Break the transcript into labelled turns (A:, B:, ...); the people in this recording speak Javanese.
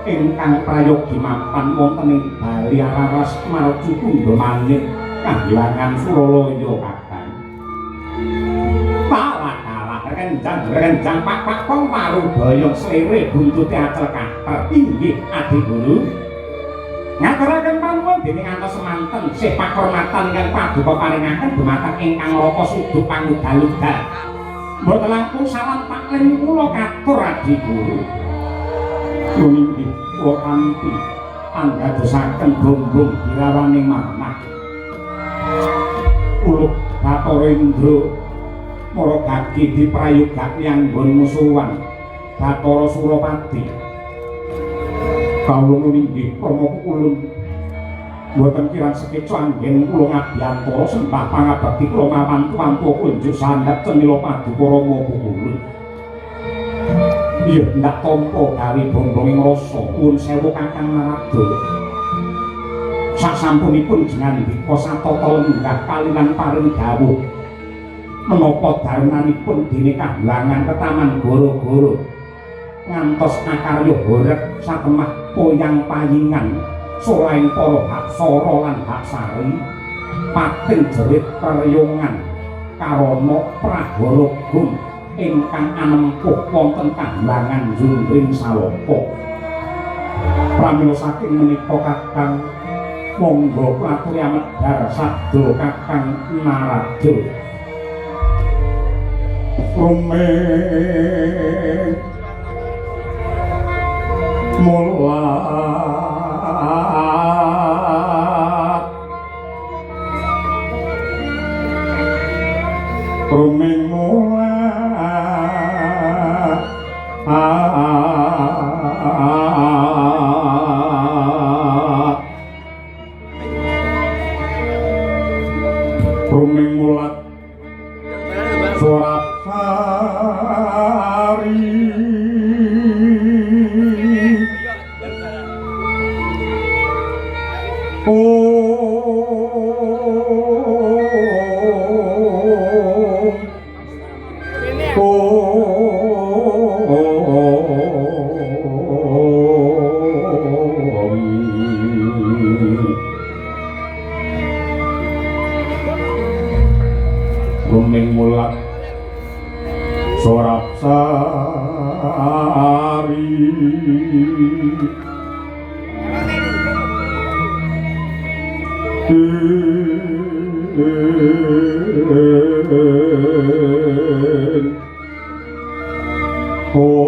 A: ingkang prayogi mapan wonten ing Bali Araras Maraju Kundha Manik Kahyangan Suralaya kakang. Pala-pala renjang pak kong marubaya slere buntute acel kater inggih Adi Guru. Ngaturaken panuwun dening antos semanten sepak hormatan ingkang paduka paringaken dumateng ingkang raka suduk pangudal-udal. Mboten langkung salam pakling kula katur Adi Guru. Nuninggih kula kanthi anggadosaken gombong dirawaning manah. Uluh Bathara Indra mara gagi diprayogake anggon musuhan Bathara Surapati. Kawula nuninggih krama ulun boten kirang sekeca anggen kula ngabiyantara sembah pangabekti kula mawantu kunjuk sandhap cemila paduka Rama Pukulun. Iya ndak tampa gawe bombonging rasa nuwun sewu Kakang Narada. Sasampunipun jenandika satata lenggah kaliyan paring dawuh menapa darmanipun dene kahlangan ketaman goro-goro ngantos akarya horeg satemah poyang payingan solaing para haksara lan haksari pating jerit perayongan karana prahara gum ingkang anempuh wonten kahlangan Jundring Saloka. Pramila saking menika Kakang monggo aturi amedhar sabda Kakang Narada. Rumeh mulat rumeng mulat rumeng mulat Surabsari Rumeng mulat Surabsari Oh